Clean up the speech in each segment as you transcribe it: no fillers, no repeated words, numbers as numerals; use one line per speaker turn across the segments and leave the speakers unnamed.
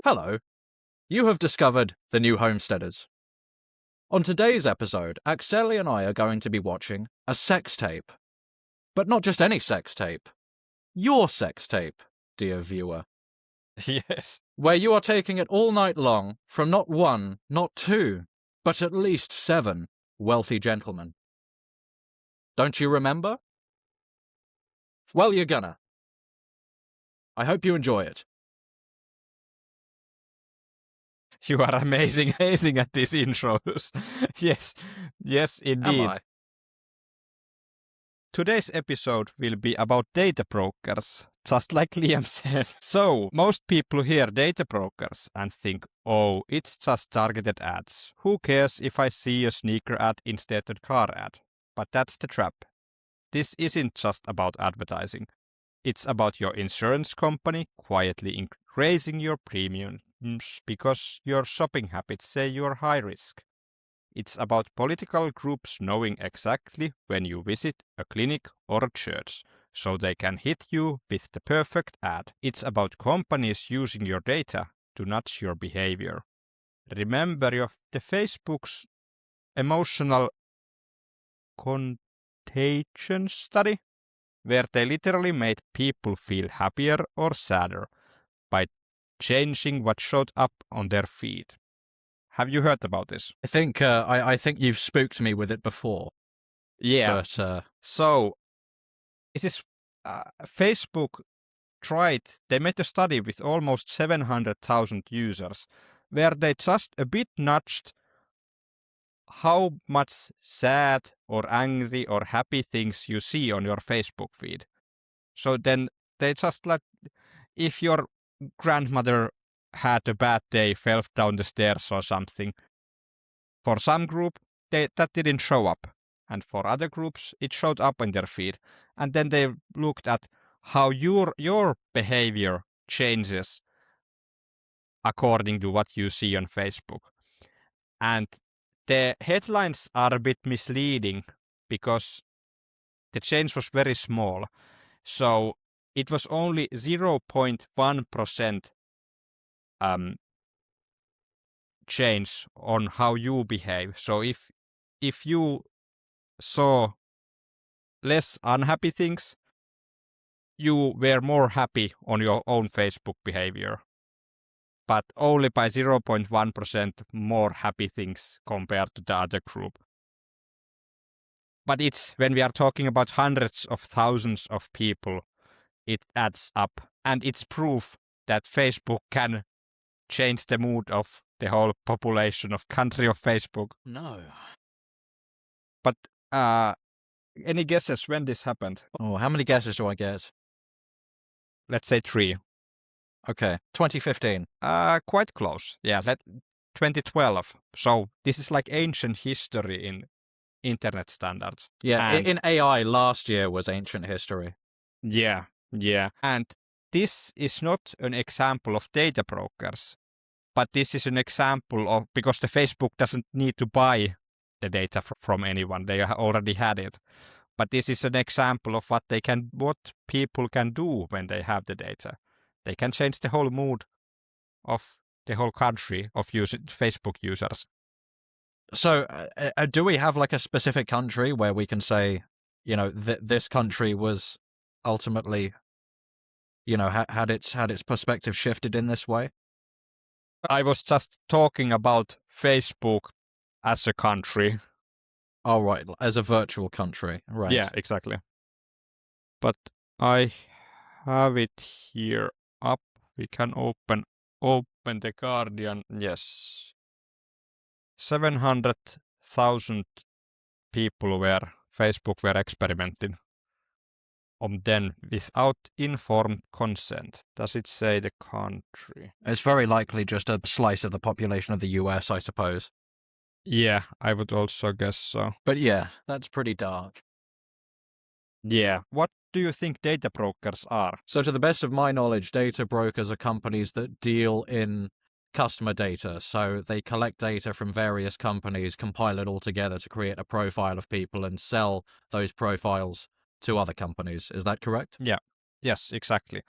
Hello. You have discovered the new homesteaders. On today's episode, Akseli and I are going to be watching a sex tape. But not just any sex tape. Your sex tape, dear viewer.
Yes.
Where you are taking it all night long from not one, not two, but at least 7 wealthy gentlemen. Don't you remember? Well, you're gonna. I hope you enjoy it.
You are amazing at these intros. yes, indeed.
Am I?
Today's episode will be about data brokers, just like Liam said. So, most people hear data brokers and think, oh, it's just targeted ads. Who cares if I see a sneaker ad instead of a car ad? But that's the trap. This isn't just about advertising. It's about your insurance company quietly increasing your premiums because your shopping habits say you're high risk. It's about political groups knowing exactly when you visit a clinic or a church, so they can hit you with the perfect ad. It's about companies using your data to nudge your behavior. Remember the Facebook's emotional contagion study, where they literally made people feel happier or sadder by changing what showed up on their feed. Have you heard about this?
I think you've spooked me with it before.
Yeah.
But,
So, this is Facebook they made a study with almost 700,000 users where they just a bit nudged how much sad or angry or happy things you see on your Facebook feed. So then they just if your grandmother had a bad day, fell down the stairs or something, for some group that didn't show up, and for other groups it showed up in their feed, and then they looked at how your behavior changes according to what you see on Facebook. And the headlines are a bit misleading because the change was very small. So it was only 0.1% change on how you behave. So if you saw less unhappy things, you were more happy on your own Facebook behavior, but only by 0.1% more happy things compared to the other group. But it's when we are talking about hundreds of thousands of people, it adds up, and it's proof that Facebook can change the mood of the whole population of country of Facebook.
no.
But any guesses when this happened?
Oh, how many guesses do I get?
Let's say 3.
Okay, 2015.
Quite close. Yeah, 2012. So this is like ancient history in internet standards.
Yeah,
And
in AI, last year was ancient history.
Yeah. And this is not an example of data brokers, but this is an example of, because the Facebook doesn't need to buy the data from anyone. They already had it. But this is an example of what people can do when they have the data. They can change the whole mood of the whole country of Facebook users.
So, do we have like a specific country where we can say, this country was ultimately, had its perspective shifted in this way?
I was just talking about Facebook as a country.
Oh, right, as a virtual country, right?
Yeah, exactly. But I have it here up. We can open the Guardian. Yes. 700,000 people Facebook were experimenting on them without informed consent. Does it say the country?
It's very likely just a slice of the population of the US, I suppose.
Yeah, I would also guess so.
But yeah, that's pretty dark.
Yeah. What do you think data brokers are?
So to the best of my knowledge, data brokers are companies that deal in customer data. So they collect data from various companies, compile it all together to create a profile of people and sell those profiles to other companies. Is that correct?
Yeah. Yes, exactly.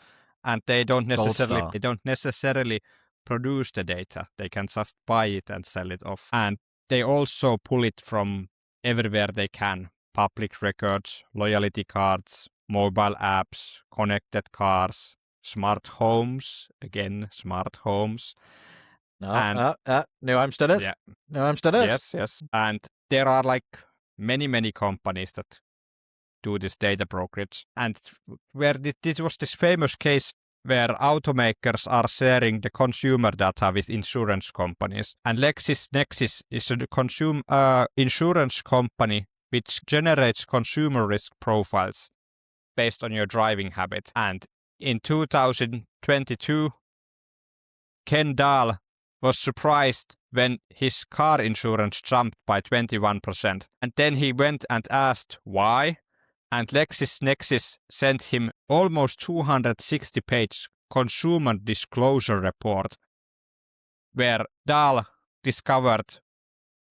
And they don't necessarily produce the data. They can just buy it and sell it off. And they also pull it from everywhere they can. Public records, loyalty cards, mobile apps, connected cars, smart homes, again, smart homes.
No, New Amsterdam.
Yeah.
New Amsterdam.
Yes. And there are like many companies that do this data brokerage. And where this was this famous case where automakers are sharing the consumer data with insurance companies. And LexisNexis is a insurance company which generates consumer risk profiles based on your driving habit. And in 2022, Ken Dahl was surprised when his car insurance jumped by 21%. And then he went and asked why. And LexisNexis sent him almost 260-page consumer disclosure report where Dahl discovered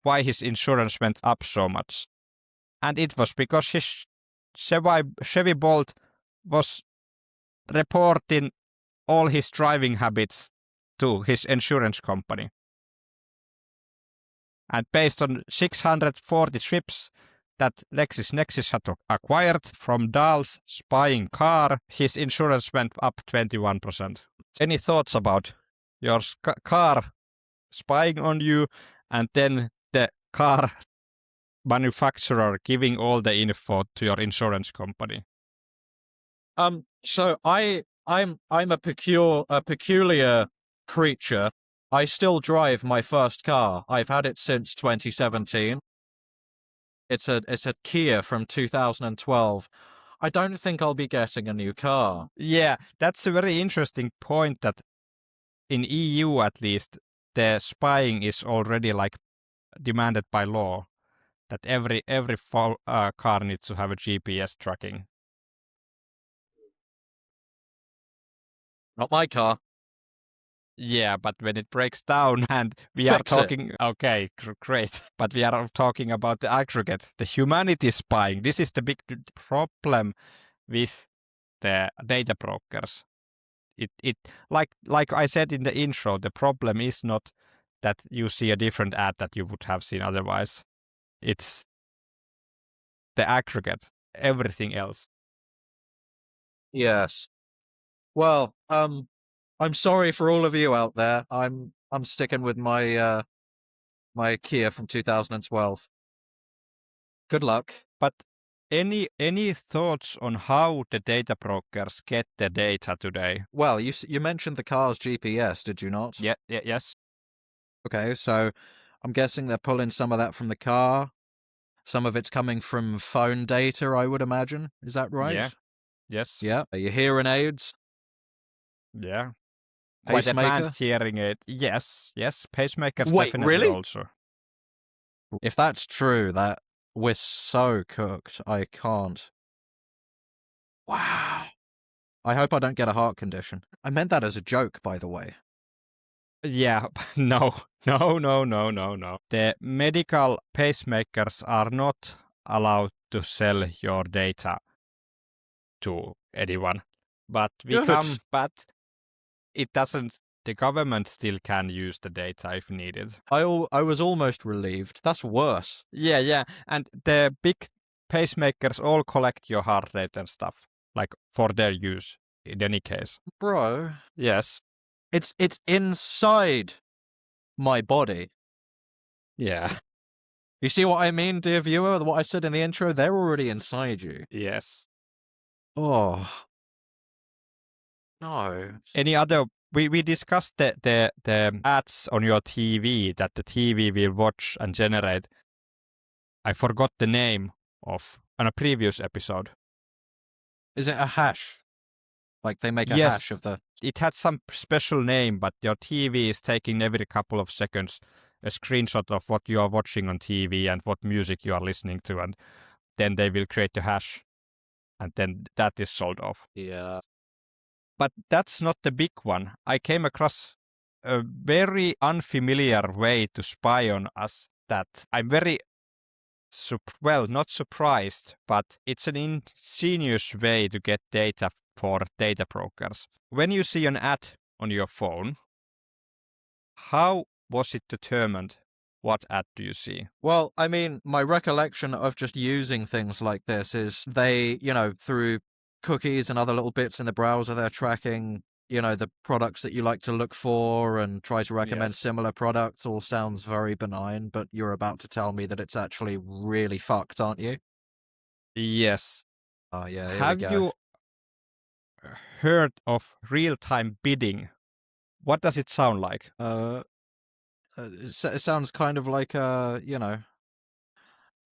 why his insurance went up so much. And it was because his Chevy Bolt was reporting all his driving habits to his insurance company. And based on 640 trips that LexisNexis had acquired from Dahl's spying car, his insurance went up 21%. Any thoughts about your car spying on you and then the car manufacturer giving all the info to your insurance company?
So I'm a peculiar creature. I still drive my first car. I've had it since 2017. It's a Kia from 2012. I don't think I'll be getting a new car.
Yeah, that's a very interesting point that in EU at least, the spying is already like demanded by law that every car needs to have a GPS tracking.
Not my car.
Yeah, but when it breaks down and we
Fix
are talking, okay, great, but we are talking about the aggregate, the humanity spying. This is the big problem with the data brokers. It like I said in the intro, the problem is not that you see a different ad that you would have seen otherwise. It's the aggregate, everything else.
Yes. Well, I'm sorry for all of you out there. I'm sticking with my my Kia from 2012. Good luck.
But any thoughts on how the data brokers get the data today?
Well, you mentioned the car's GPS, did you not?
Yes.
Okay, so I'm guessing they're pulling some of that from the car. Some of it's coming from phone data, I would imagine. Is that right?
Yeah. Yes.
Yeah. Your hearing aids?
Yeah. Quite
Pacemaker?
advanced hearing aid. Yes. Pacemakers
Wait,
definitely
really?
also.
If that's true, that we're so cooked. I can't. Wow. I hope I don't get a heart condition. I meant that as a joke, by the way.
Yeah, no. The medical pacemakers are not allowed to sell your data to anyone. But it doesn't. The government still can use the data if needed.
I was almost relieved. That's worse.
Yeah. And the big pacemakers all collect your heart rate and stuff, like for their use in any case.
Bro.
Yes.
It's inside my body.
Yeah.
You see what I mean, dear viewer? What I said in the intro, they're already inside you.
Yes.
Oh. No.
Any other? We discussed the ads on your TV that the TV will watch and generate. I forgot the name of on a previous episode.
Is it a hash? Like they make a hash of the...
It had some special name, but your TV is taking every couple of seconds a screenshot of what you are watching on TV and what music you are listening to, and then they will create a hash, and then that is sold off.
Yeah.
But that's not the big one. I came across a very unfamiliar way to spy on us that I'm very, not surprised, but it's an ingenious way to get data for data brokers. When you see an ad on your phone, How was it determined? What ad do you see?
Well, I mean, my recollection of just using things like this is they, through cookies and other little bits in the browser, they're tracking, the products that you like to look for and try to recommend
Yes.
similar products. All sounds very benign, but you're about to tell me that it's actually really fucked, aren't you?
Yes.
Oh, yeah, here we
Have
go.
you heard of real-time bidding? What does it sound like?
It sounds kind of like,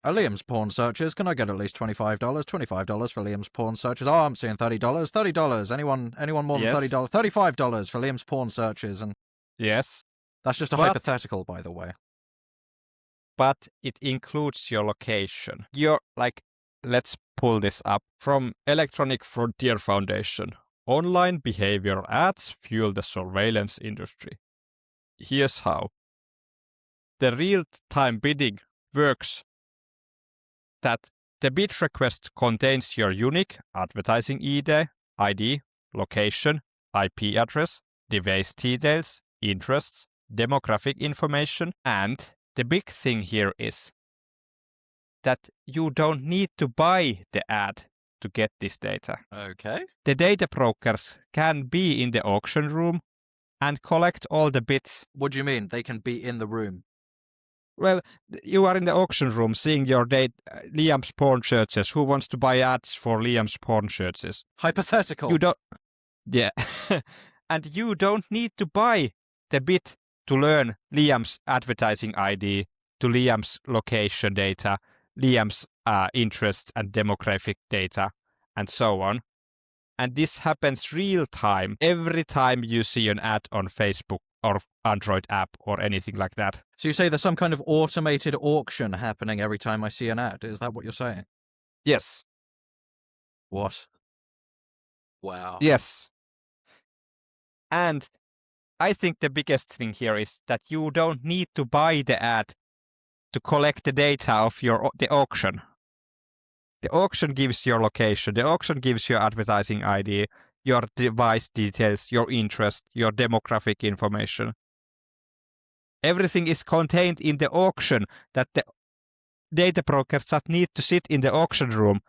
Liam's porn searches. Can I get at least $25? $25 for Liam's porn searches. Oh, I'm seeing $30. $30. Anyone more than
Yes.
$30? $35 for Liam's porn searches. And
Yes.
that's just a
But-
hypothetical, by the way.
But it includes your location. You're like, let's pull this up from Electronic Frontier Foundation. Online behavior ads fuel the surveillance industry. Here's how. The real-time bidding works that the bid request contains your unique advertising ID, location, IP address, device details, interests, demographic information, and the big thing here is that you don't need to buy the ad to get this data.
Okay.
The data brokers can be in the auction room and collect all the bids.
What do you mean? They can be in the room?
Well, you are in the auction room seeing your Liam's porn searches. Who wants to buy ads for Liam's porn searches?
Hypothetical.
You don't. Yeah. And you don't need to buy the bit to learn Liam's advertising ID, to Liam's location data, Liam's interest and demographic data, and so on. And this happens real time every time you see an ad on Facebook or Android app or anything like that.
So you say there's some kind of automated auction happening every time I see an ad. Is that what you're saying?
Yes.
What? Wow.
Yes. And I think the biggest thing here is that you don't need to buy the ad to collect the data of the auction. The auction gives your location, the auction gives your advertising ID, your device details, your interest, your demographic information. Everything is contained in the auction that the data brokers just need to sit in the auction room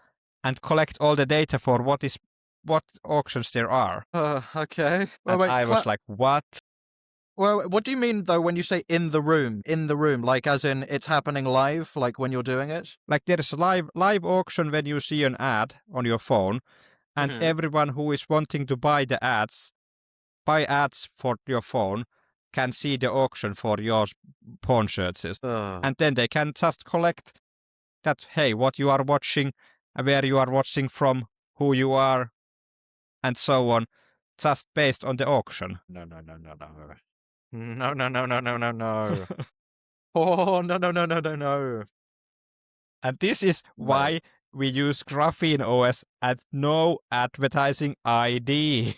and collect all the data for what auctions there are.
Okay.
And I was like, what?
Well, what do you mean, though, when you say in the room? In the room, like as in it's happening live, like when you're doing it?
Like there's a live auction when you see an ad on your phone, and everyone who is wanting to buy ads for your phone, can see the auction for your porn searches. And then they can just collect that, hey, what you are watching, where you are watching from, who you are, and so on, just based on the auction.
No. No. Oh, no.
And this is why we use Graphene OS and no advertising ID.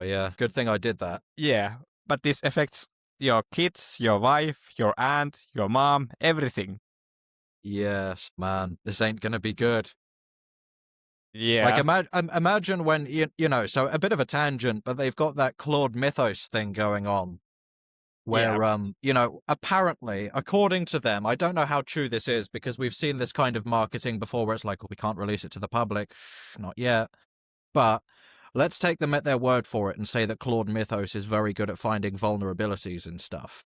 Yeah, good thing I did that.
Yeah, but this affects your kids, your wife, your aunt, your mom, everything.
Yes, man, this ain't gonna be good.
Yeah.
Like, imagine when, so a bit of a tangent, but they've got that Claude Mythos thing going on. Where, apparently, according to them, I don't know how true this is because we've seen this kind of marketing before where it's like, well, we can't release it to the public. Shh, not yet. But let's take them at their word for it and say that Claude Mythos is very good at finding vulnerabilities and stuff.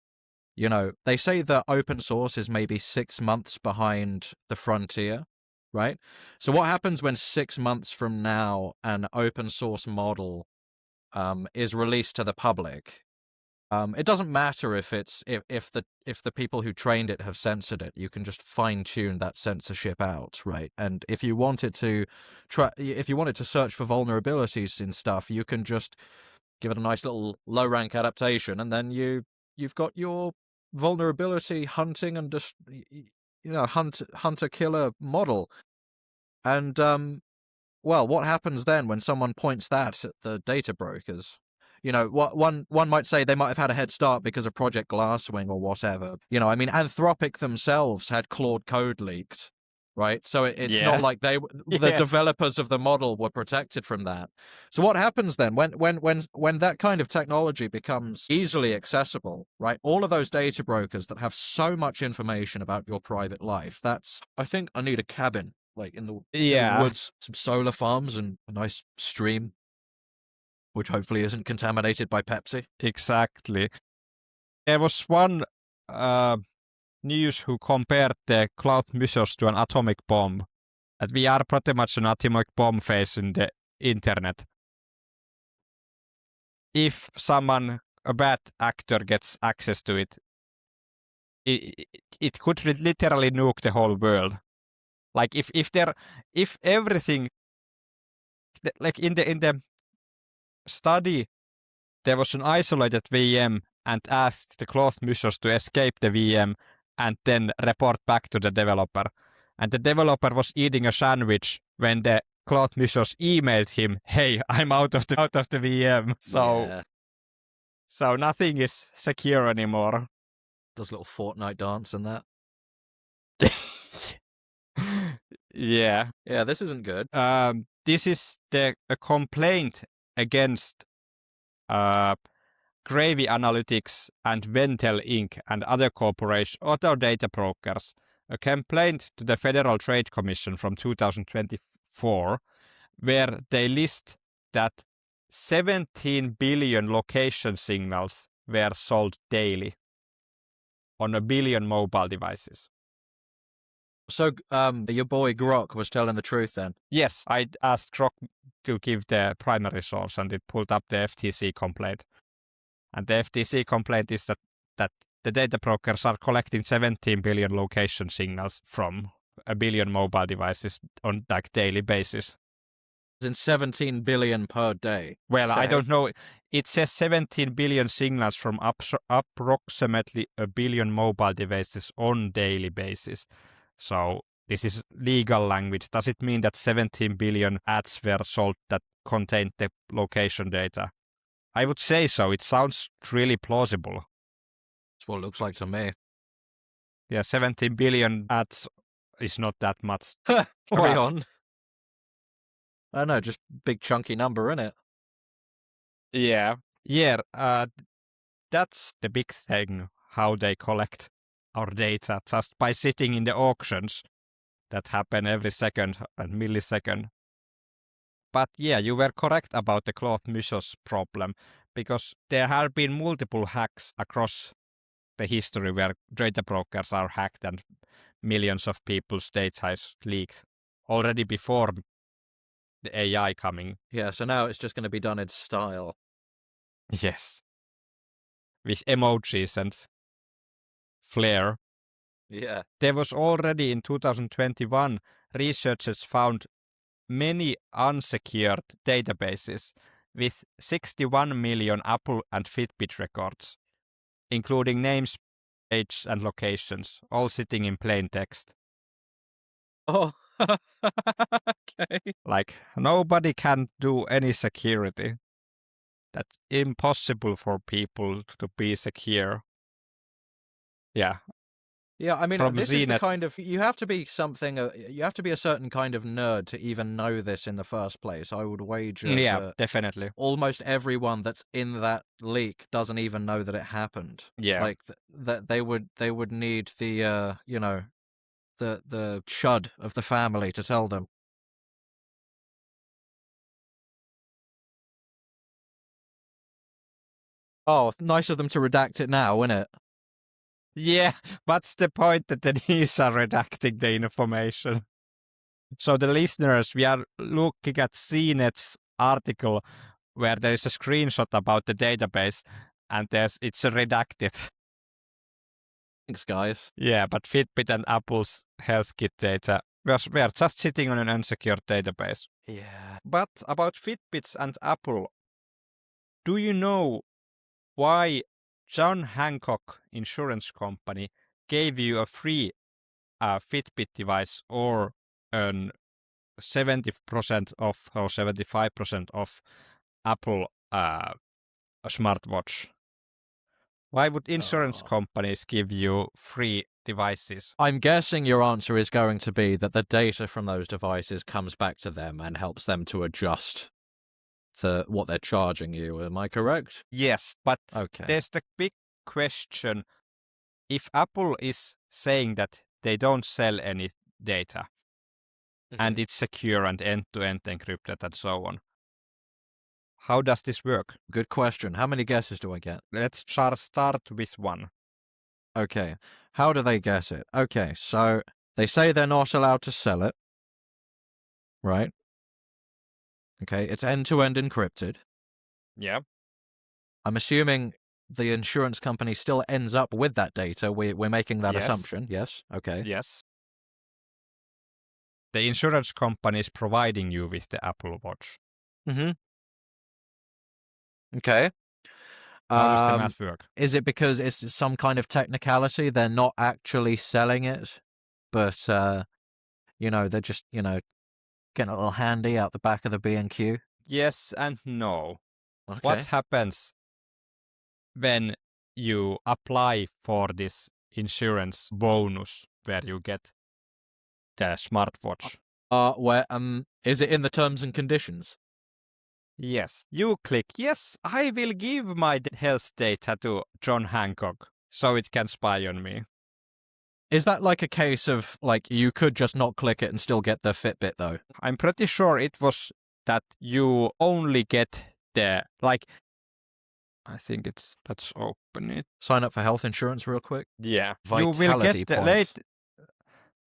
They say that open source is maybe 6 months behind the frontier, right? So what happens when 6 months from now an open source model is released to the public? It doesn't matter if the people who trained it have censored it. You can just fine tune that censorship out, right? And if you wanted to search for vulnerabilities in stuff, you can just give it a nice little low rank adaptation, and then you've got your vulnerability hunting and just hunter killer model. And well, what happens then when someone points that at the data brokers? What one might say they might have had a head start because of Project Glasswing or whatever. Anthropic themselves had Claude code leaked, right? So it's
Yeah.
not like the
Yes.
developers of the model were protected from that. So what happens then when that kind of technology becomes easily accessible, right? All of those data brokers that have so much information about your private life, I think I need a cabin, like in the woods, some solar farms and a nice stream, which hopefully isn't contaminated by Pepsi.
Exactly. There was one news who compared the cloud measures to an atomic bomb. That we are pretty much an atomic bomb phase in the internet. If a bad actor gets access to it, it could literally nuke the whole world. Like if everything, like in the study, there was an isolated VM and asked the cloth measures to escape the VM and then report back to the developer. And the developer was eating a sandwich when the cloth measures emailed him, "Hey, I'm out of the VM." So nothing is secure anymore.
Does a little Fortnite dance and that.
Yeah.
Yeah, this isn't good.
This is a complaint against Gravy Analytics and Ventel Inc. and other other data brokers. A complaint to the Federal Trade Commission from 2024, where they list that 17 billion location signals were sold daily on 1 billion mobile devices.
So, your boy Grok was telling the truth then?
Yes, I asked Grok to give the primary source, and it pulled up the FTC complaint. And the FTC complaint is that the data brokers are collecting 17 billion location signals from 1 billion mobile devices on like daily basis.
In 17 billion per day.
Well,
Okay.
I don't know. It says 17 billion signals from approximately 1 billion mobile devices on daily basis. So this is legal language. Does it mean that 17 billion ads were sold that contained the location data? I would say so. It sounds really plausible.
That's what it looks like to me.
Yeah, 17 billion ads is not that much.
Carry on. I don't know, just big chunky number, innit?
Yeah. Yeah, that's the big thing, how they collect our data just by sitting in the auctions that happen every second and millisecond. But yeah, you were correct about the cloth measures problem, because there have been multiple hacks across the history where data brokers are hacked and millions of people's data is leaked already before the AI coming.
Yeah, so now it's just going to be done in style.
Yes. With emojis and flair.
Yeah.
There was already in 2021, researchers found many unsecured databases with 61 million Apple and Fitbit records, including names, ages, and locations, all sitting in plain text.
Oh, okay.
Like, nobody can do any security. That's impossible for people to be secure. Yeah.
Yeah, I mean,
From
this is the
Zenith.
kind of, you have to be you have to be a certain kind of nerd to even know this in the first place. I would wager that
Definitely.
almost everyone that's in that leak doesn't even know that it happened.
Yeah.
Like, that they would need the, the chud of the family to tell them. Oh, nice of them to redact it now, isn't it?
Yeah, what's the point that the news are redacting the information? So the listeners, we are looking at CNET's article where there is a screenshot about the database and it's redacted.
Thanks, guys.
Yeah, but Fitbit and Apple's health kit data, we are just sitting on an unsecured database.
Yeah.
But about Fitbits and Apple, do you know why John Hancock Insurance Company gave you a free Fitbit device or an 70% off or 75% off Apple smartwatch? Why would insurance companies give you free devices?
I'm guessing your answer is going to be that the data from those devices comes back to them and helps them to adjust to what they're charging you. Am I correct?
Yes, but
Okay.
there's the big question. If Apple is saying that they don't sell any data and it's secure and end-to-end encrypted and so on, how does this work?
Good question. How many guesses do I get?
Let's start with one.
Okay. How do they guess it? Okay, so they say they're not allowed to sell it. Right? Okay, it's end-to-end encrypted.
Yeah.
I'm assuming the insurance company still ends up with that data. We're making that
Yes.
assumption. Yes? Okay.
Yes. The insurance company is providing you with the Apple Watch.
Mm-hmm. Okay.
How does the math work?
Is it because it's some kind of technicality? They're not actually selling it, but they're just, getting a little handy out the back of the B&Q?
Yes and no.
Okay.
What happens when you apply for this insurance bonus where you get the smartwatch?
Is it in the terms and conditions?
Yes. You click, yes, I will give my health data to John Hancock so it can spy on me.
Is that like a case of, like, you could just not click it and still get the Fitbit, though?
I'm pretty sure it was that you only get the, like, I think let's open it.
Sign up for health insurance real quick.
Yeah.
Vitality
you will get the
points.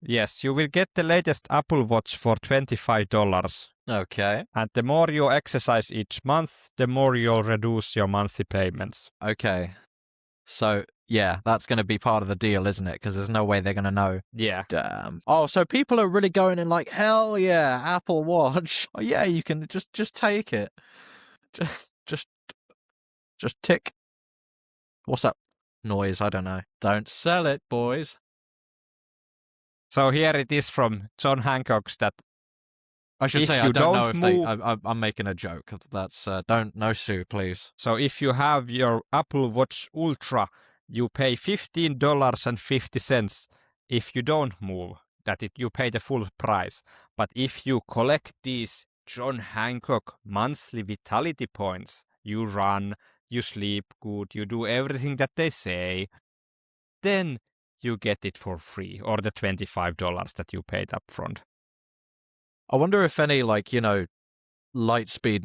Yes, you will get the latest Apple Watch for $25.
Okay.
And the more you exercise each month, the more you'll reduce your monthly payments.
Okay. So, yeah, that's going to be part of the deal, isn't it? Because there's no way they're going to know.
Yeah.
Damn. Oh, so people are really going in like, hell yeah, Apple Watch. Oh, yeah, you can just take it. Just tick. What's that noise? I don't know. Don't sell it, boys.
So here it is from John Hancock's that
I should
if
say
you
I don't know
don't
if
move-
I'm making a joke. That's no sue, please.
so if you have your Apple Watch Ultra, you pay $15.50. If you don't move, you pay the full price. But if you collect these John Hancock monthly vitality points, you run, you sleep good, you do everything that they say, then you get it for free, or the $25 that you paid up front.
I wonder if any, like, Lightspeed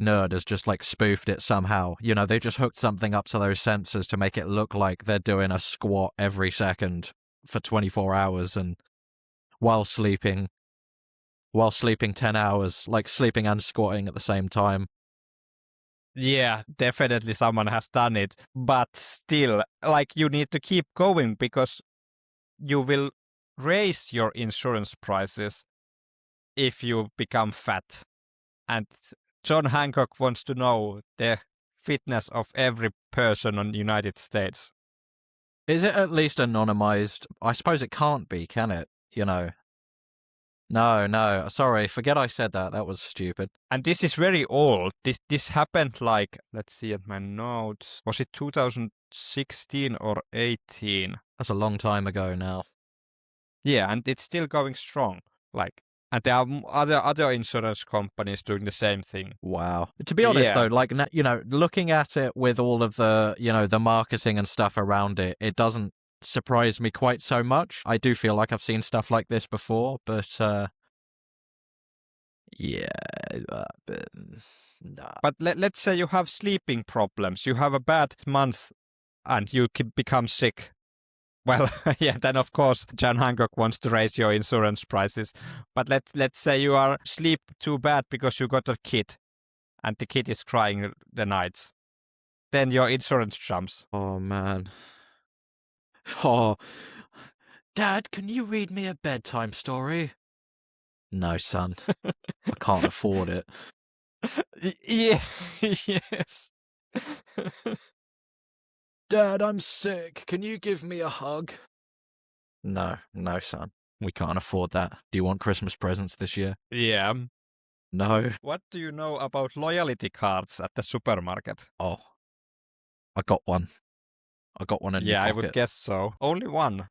nerd has just, like, spoofed it somehow. They just hooked something up to those sensors to make it look like they're doing a squat every second for 24 hours and while sleeping 10 hours, like sleeping and squatting at the same time.
Yeah, definitely someone has done it. But still, like, you need to keep going because you will raise your insurance prices if you become fat. And John Hancock wants to know the fitness of every person in the United States.
Is it at least anonymized? I suppose it can't be, can it? No, sorry, forget I said that. That was stupid.
And this is very old. This happened like, let's see at my notes. Was it 2016 or 18?
That's a long time ago now.
Yeah, and it's still going strong. Like, and there are other insurance companies doing the same thing.
Wow. To be honest,
Yeah.
though, like, looking at it with all of the, the marketing and stuff around it, it doesn't surprise me quite so much. I do feel like I've seen stuff like this before, but, yeah, nah.
But let's say you have sleeping problems, you have a bad month, and you become sick. Well, yeah, then of course John Hancock wants to raise your insurance prices. But let's say you are sleep too bad because you got a kid, and the kid is crying the nights. Then your insurance jumps.
Oh, man. Oh, Dad, can you read me a bedtime story? No, son. I can't afford it.
Yeah, yes.
Dad, I'm sick. Can you give me a hug? No, son. We can't afford that. Do you want Christmas presents this year?
Yeah.
No.
What do you know about loyalty cards at the supermarket?
Oh, I got one. I got one in
Yeah,
my
I
pocket.
would guess so. Only one.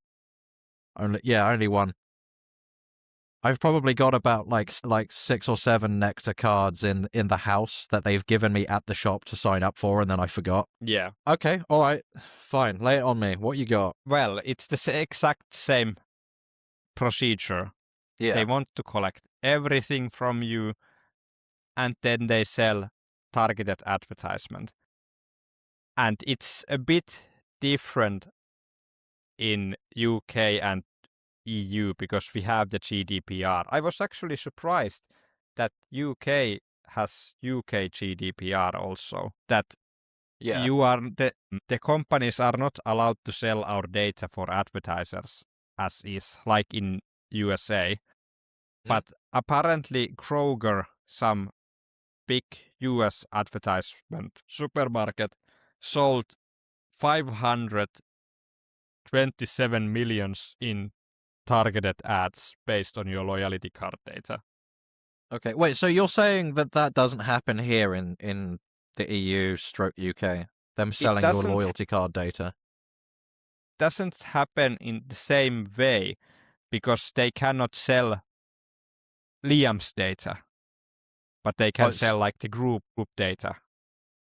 Only one. I've probably got about like 6 or 7 nectar cards in the house that they've given me at the shop to sign up for, and then I forgot.
Yeah.
Okay, all right, fine. Lay it on me. What you got?
Well, it's the exact same procedure.
Yeah.
They want to collect everything from you, and then they sell targeted advertisement. And it's a bit different in UK and EU because we have the GDPR. I was actually surprised that UK has UK GDPR also. That
Yeah.
you are the companies are not allowed to sell our data for advertisers as is like in USA. But apparently Kroger, some big US advertisement supermarket, sold 527 millions in targeted ads based on your loyalty card data.
Okay, wait, so you're saying that doesn't happen here in the EU/UK? Them selling your loyalty card data?
Doesn't happen in the same way because they cannot sell Liam's data, but they can sell like the group data.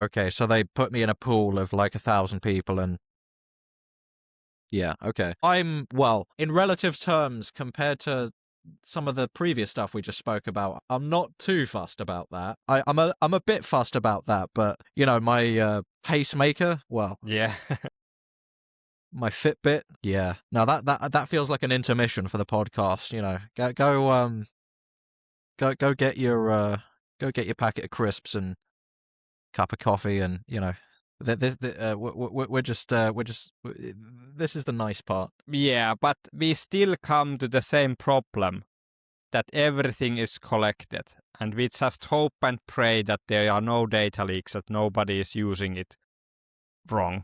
Okay, so they put me in a pool of like 1,000 people and... Yeah, okay. Well, in relative terms, compared to some of the previous stuff we just spoke about, I'm not too fussed about that. I'm a bit fussed about that, but, you know, my pacemaker, well...
Yeah.
My Fitbit, yeah. No, that feels like an intermission for the podcast, you know. Go get your packet of crisps and cup of coffee, and you know, we're just this is the nice part.
Yeah, but we still come to the same problem that everything is collected, and we just hope and pray that there are no data leaks, that nobody is using it wrong.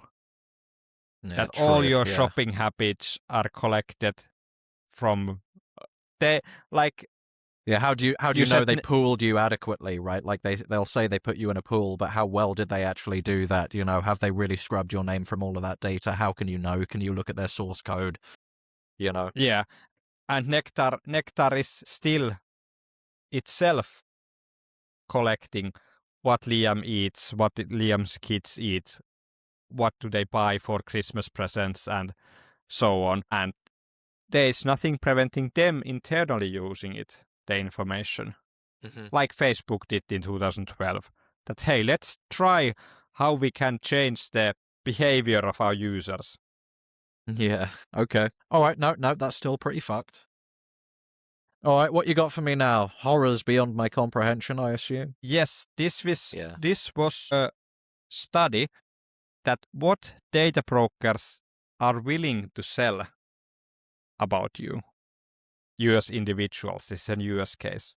Yeah,
that
true,
all your
yeah.
shopping habits are collected from they like.
Yeah, how do you
You
know
said
they pooled you adequately, right? Like they'll say they put you in a pool, but how well did they actually do that? You know, have they really scrubbed your name from all of that data? How can you know? Can you look at their source code? You know?
Yeah, and Nectar is still itself collecting what Liam eats, what Liam's kids eat, what do they buy for Christmas presents, and so on. And there is nothing preventing them internally using it, the information.
Mm-hmm.
Like Facebook did in 2012. That, hey, let's try how we can change the behavior of our users.
Yeah, okay. All right, no, that's still pretty fucked. All right, what you got for me now? Horrors beyond my comprehension, I assume?
Yes, this was a study that what data brokers are willing to sell about you. US individuals, this is a US case.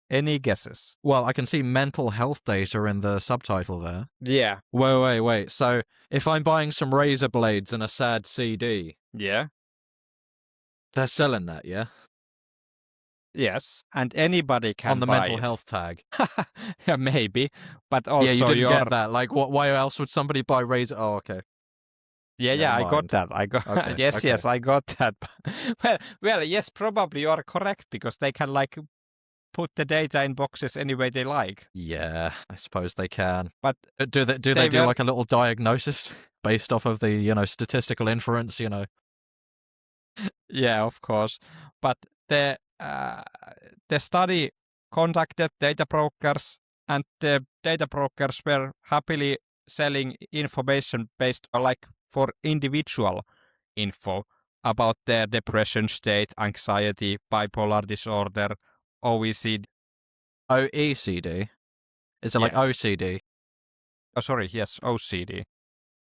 Any guesses?
Well, I can see mental health data in the subtitle there.
Yeah.
Wait. So, if I'm buying some razor blades and a sad CD...
Yeah.
They're selling that, yeah?
Yes. And anybody can
on the
buy
mental
it.
health tag.
Yeah, maybe. But also
yeah, you didn't get that. Like, why else would somebody buy razor? Oh, okay.
Yeah, I got that. I got
okay,
yes, I got that. well, yes, probably you are correct because they can like put the data in boxes any way they like.
Yeah, I suppose they can.
But
do they do like a little diagnosis based off of the statistical inference?
Yeah, of course. But the study contacted data brokers, and the data brokers were happily selling information based on like for individual info about their depression state, anxiety, bipolar disorder, OECD.
OECD? Is it like OCD?
Oh, sorry, yes, OCD.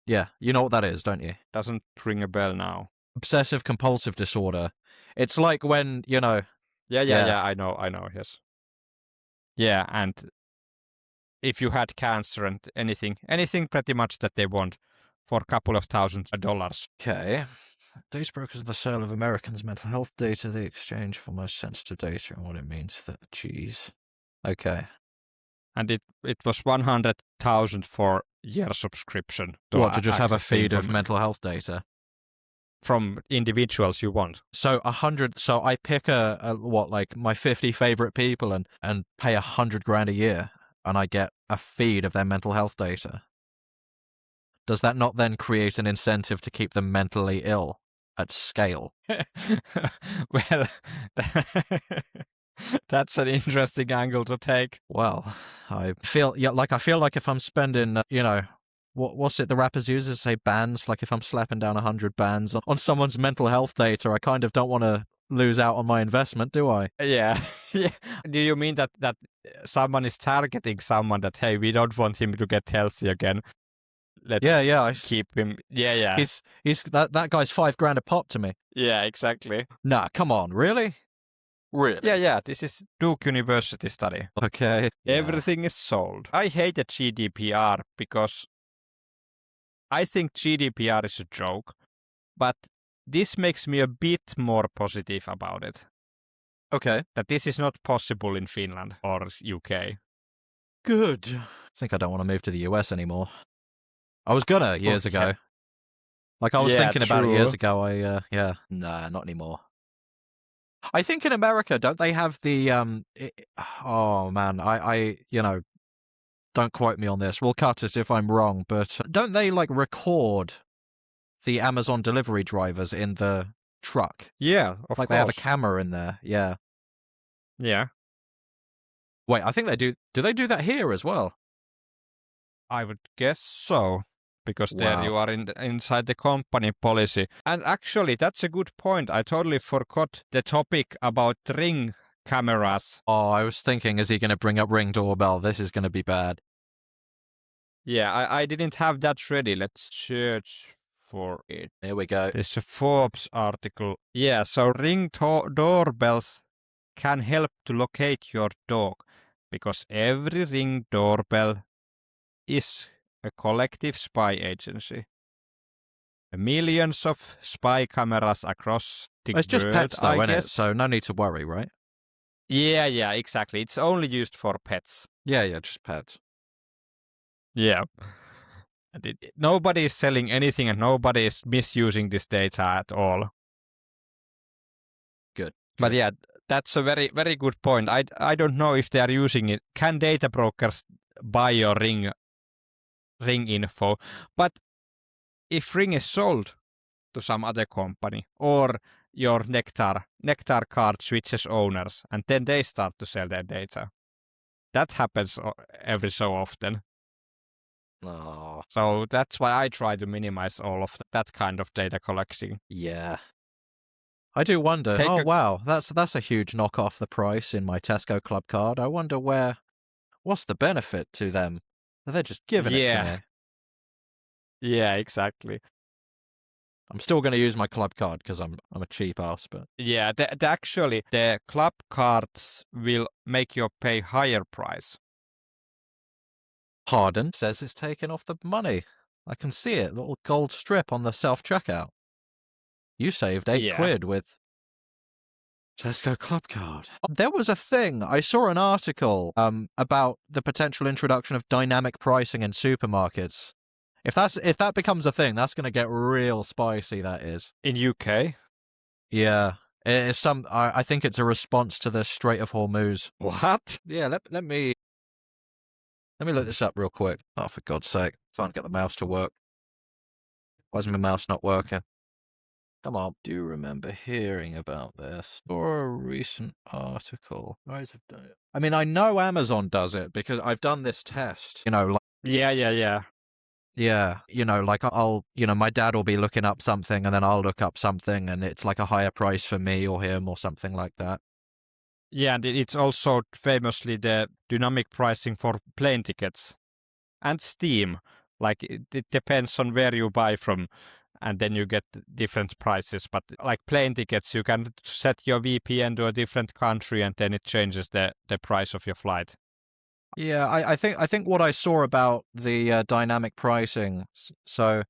Yeah, you know what that is, don't you?
Doesn't ring a bell now.
Obsessive compulsive disorder. It's like when,
Yeah, I know, yes. Yeah, and if you had cancer and anything pretty much that they want for a couple of $1,000s.
Okay. Data brokers are the sale of Americans' mental health data, the exchange for most sensitive data and what it means for... Jeez. Okay.
And it was 100,000 for year subscription.
What, to just have a feed of
from
mental health data?
From individuals you want.
So 100. So I pick like my 50 favorite people and pay $100,000 a year, and I get a feed of their mental health data. Does that not then create an incentive to keep them mentally ill at scale?
Well, that's an interesting angle to take.
Well, I feel like if I'm spending, what's it the rappers use to say bands? Like if I'm slapping down 100 bands on someone's mental health data, I kind of don't want to lose out on my investment, do I?
Yeah. Yeah. Do you mean that someone is targeting someone that, hey, we don't want him to get healthy again? Let's keep him. Yeah.
He's that guy's $5,000 a pop to me.
Yeah, exactly.
Nah, come on, really? Really?
Yeah. This is Duke University study.
Okay.
Everything is sold. I hated GDPR because I think GDPR is a joke, but this makes me a bit more positive about it.
Okay.
That this is not possible in Finland or UK.
Good. I think I don't want to move to the US anymore. I was gonna years ago. Like I was thinking about it years ago. Nah, not anymore. I think in America, don't they have the oh man, I don't quote me on this. We'll cut it if I'm wrong, but don't they like record the Amazon delivery drivers in the truck?
Yeah, of course.
They have a camera in there. Yeah.
Yeah.
Wait, I think they do. Do they do that here as well?
I would guess so. Because there you are inside the company policy. And actually, that's a good point. I totally forgot the topic about Ring cameras.
Oh, I was thinking, is he going to bring up Ring doorbell? This is going to be bad.
Yeah, I didn't have that ready. Let's search for it.
Here we go.
There's a Forbes article. Yeah, so Ring doorbells can help to locate your dog because every Ring doorbell is a collective spy agency. Millions of spy cameras across the world.
It's just pets though, isn't it? So no need to worry, right?
Yeah, exactly. It's only used for pets.
Yeah, just pets.
Yeah. And nobody is selling anything and nobody is misusing this data at all.
Good.
But yeah, that's a very, very good point. I don't know if they are using it. Can data brokers buy your Ring info? But if Ring is sold to some other company or your Nectar card switches owners and then they start to sell their data. That happens every so often.
Oh.
So that's why I try to minimize all of that kind of data collecting.
Yeah. I do wonder, wow, that's a huge knock off the price in my Tesco Club card. I wonder what's the benefit to them? They're just giving it to me.
Yeah, exactly.
I'm still going to use my club card because I'm a cheap ass, but
yeah, actually the club cards will make you pay higher price.
Harden says it's taken off the money. I can see it, little gold strip on the self-checkout. You saved £8 with Tesco Club card. There was a thing. I saw an article about the potential introduction of dynamic pricing in supermarkets. If that becomes a thing, that's going to get real spicy. That is
in UK.
Yeah, it's I think it's a response to the Strait of Hormuz.
What?
Yeah, let me look this up real quick. Oh, for God's sake! Can't get the mouse to work. Why is my mouse not working? Come on. Do you remember hearing about this or a recent article? Guys have done it. I mean, I know Amazon does it because I've done this test.
Yeah.
Yeah, like my dad will be looking up something and then I'll look up something and it's like a higher price for me or him or something like that.
Yeah, and it's also famously the dynamic pricing for plane tickets and Steam. Like it depends on where you buy from and then you get different prices. But like plane tickets, you can set your VPN to a different country and then it changes the price of your flight.
Yeah, I think what I saw about the dynamic pricing, so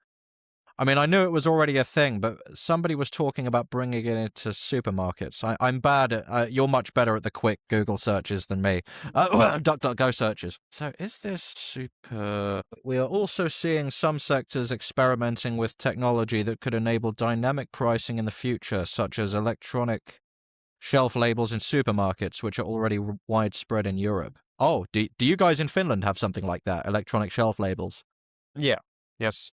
I mean, I knew it was already a thing, but somebody was talking about bringing it into supermarkets. I'm bad at. You're much better at the quick Google searches than me. DuckDuckGo searches. So is this super? We are also seeing some sectors experimenting with technology that could enable dynamic pricing in the future, such as electronic shelf labels in supermarkets, which are already widespread in Europe. Oh, do you guys in Finland have something like that? Electronic shelf labels?
Yeah. Yes.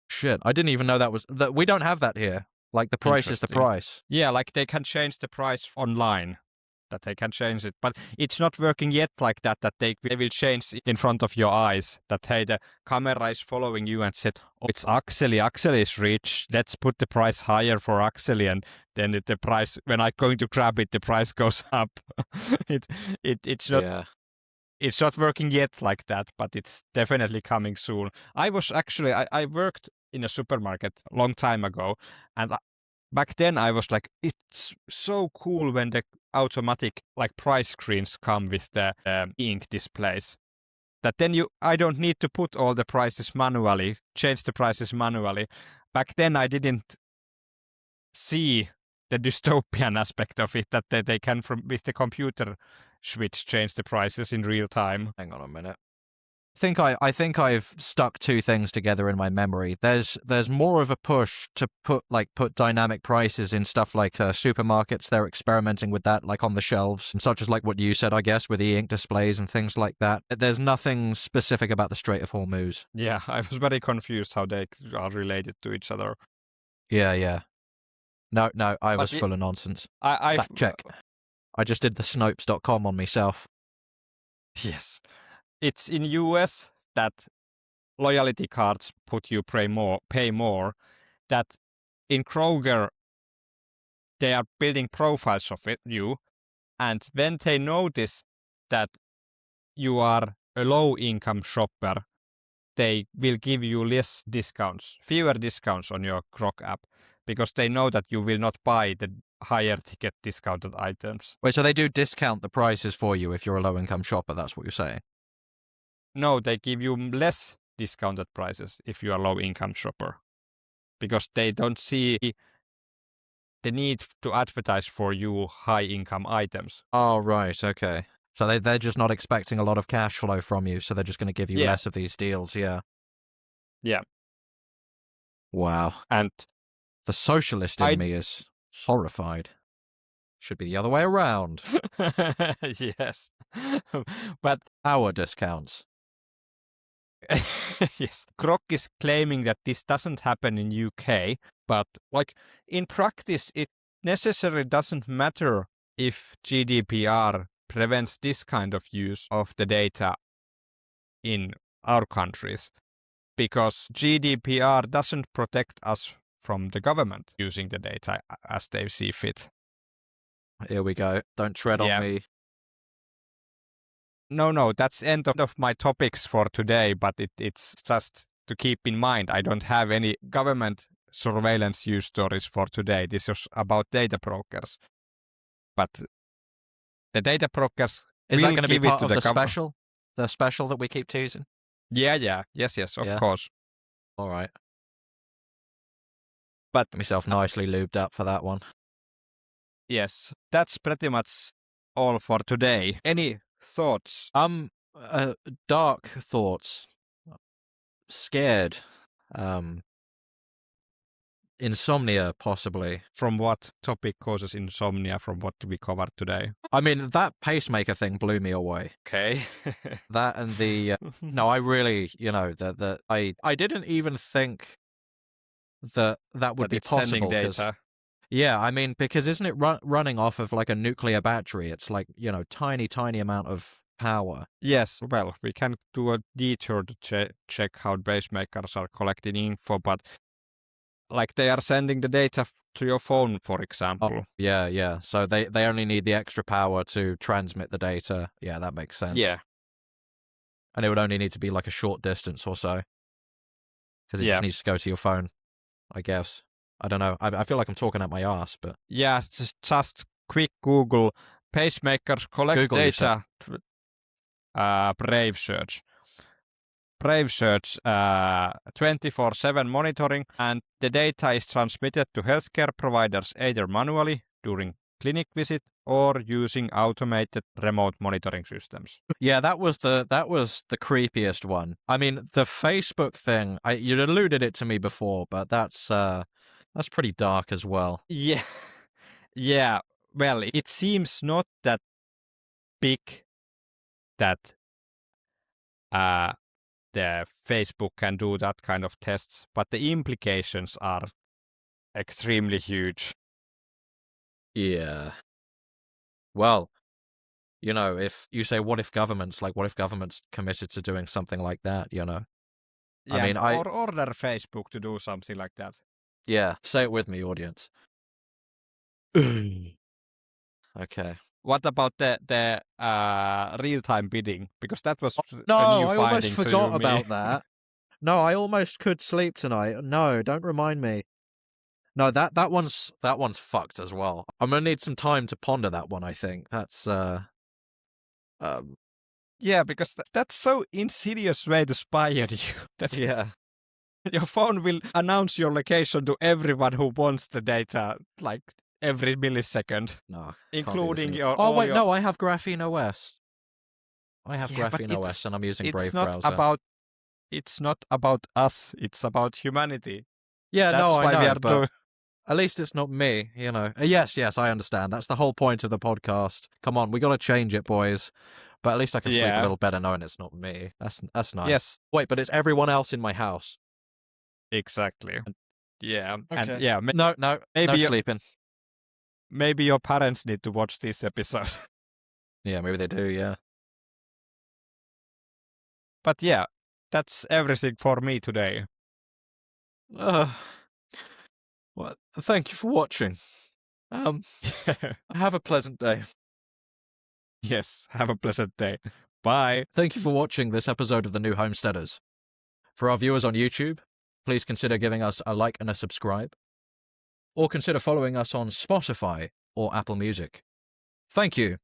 Shit, I didn't even know that we don't have that here. Like the price is the
Interesting.
price.
Yeah, like they can change the price online. That they can change it, but it's not working yet like that. That they will change in front of your eyes. That hey, the camera is following you and said, "Oh, it's Akseli. Akseli is rich. Let's put the price higher for Akseli." And then the price, when I'm going to grab it, the price goes up. It's not.
Yeah.
It's not working yet like that, but it's definitely coming soon. I worked in a supermarket a long time ago, and back then I was like, it's so cool when the automatic like price screens come with the ink displays. That then I don't need to put all the prices manually, change the prices manually. Back then I didn't see the dystopian aspect of it, that they can with the computer switch change the prices in real time.
Hang on a minute. I think I've stuck two things together in my memory. There's more of a push to put dynamic prices in stuff like supermarkets. They're experimenting with that, like on the shelves, such as like what you said, I guess, with e-ink displays and things like that. There's nothing specific about the Strait of Hormuz.
Yeah, I was very confused how they are related to each other.
Yeah. No, I was full of nonsense. Fact check. I just did the Snopes.com on myself.
Yes. It's in US that loyalty cards put you pay more. That in Kroger, they are building profiles of you. And when they notice that you are a low-income shopper, they will give you fewer discounts on your Krog app, because they know that you will not buy the higher ticket discounted items.
Wait, so they do discount the prices for you if you're a low-income shopper, that's what you're saying?
No, they give you less discounted prices if you are a low-income shopper, because they don't see the need to advertise for you high-income items.
Oh, right, okay. So they're just not expecting a lot of cash flow from you, so they're just going to give you less of these deals, yeah.
Yeah.
Wow.
And
the socialist in me is horrified. Should be the other way around.
Yes. But
our discounts.
Yes. Krog is claiming that this doesn't happen in UK, but like in practice, it necessarily doesn't matter if GDPR prevents this kind of use of the data in our countries, because GDPR doesn't protect us from the government using the data as they see fit.
Here we go. Don't tread on me.
No, that's end of my topics for today, but it's just to keep in mind, I don't have any government surveillance use stories for today. This is about data brokers. But the data brokers
is
will
that going to be
give
part
it to
of the special? The special that we keep teasing?
Yeah. Yes, of course.
All right.
But
got myself nicely lubed up for that one.
Yes, that's pretty much all for today. Any thoughts?
Dark thoughts. Scared. Insomnia, possibly.
From what topic causes insomnia from what we covered today?
I mean, that pacemaker thing blew me away.
Okay.
That and the... no, I really, I didn't even think that would be possible.
Data.
Yeah, I mean, because isn't it running off of like a nuclear battery? It's like, tiny amount of power.
Yes, well, we can do a detour to check how pacemakers are collecting info, but like they are sending the data to your phone, for example.
Oh, yeah. So they only need the extra power to transmit the data. Yeah, that makes sense.
Yeah.
And it would only need to be like a short distance or so. Because it just needs to go to your phone, I guess. I don't know. I feel like I'm talking out my ass, but...
Yeah, just quick Google pacemakers collect
Google
data. Brave search. Brave search 24/7 monitoring, and the data is transmitted to healthcare providers either manually during clinic visit or using automated remote monitoring systems.
Yeah, that was the creepiest one. I mean, the Facebook thing, you'd alluded it to me before, but that's pretty dark as well.
Yeah. Yeah. Well, it seems not that big that the Facebook can do that kind of tests, but the implications are extremely huge.
Yeah. Well, if you say, what if governments committed to doing something like that,
Yeah,
I mean,
or order Facebook to do something like that.
Yeah, say it with me, audience. Okay.
What about the real-time bidding? Because that was
No,
a new
I
finding
almost forgot
to
about
me.
that. No, I almost could sleep tonight. No, don't remind me. No, that one's fucked as well. I'm gonna need some time to ponder that one. I think that's
Yeah, because that's so insidious way to spy on you. That
yeah.
your phone will announce your location to everyone who wants the data, like every millisecond,
No,
including your.
Oh wait, no, I have Graphene OS. I have
Yeah, but
Graphene OS, and I'm using
it's
Brave
not
browser.
it's not about us. It's about humanity.
Yeah,
That's
no,
why
I know,
we are
but
doing.
at least it's not me. Yes, I understand. That's the whole point of the podcast. Come on, we got to change it, boys. But at least I can sleep a
Yeah.
little better knowing it's not me. That's nice.
Yes.
Wait, but it's everyone else in my house.
Exactly. Yeah.
Okay.
And yeah,
No,
maybe
no sleeping.
maybe your parents need to watch this episode.
Yeah, maybe they do. Yeah.
But yeah, that's everything for me today.
Well, thank you for watching. Have a pleasant day.
Yes, have a pleasant day. Bye.
Thank you for watching this episode of The New Homesteaders. For our viewers on YouTube, please consider giving us a like and a subscribe, or consider following us on Spotify or Apple Music. Thank you.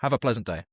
Have a pleasant day.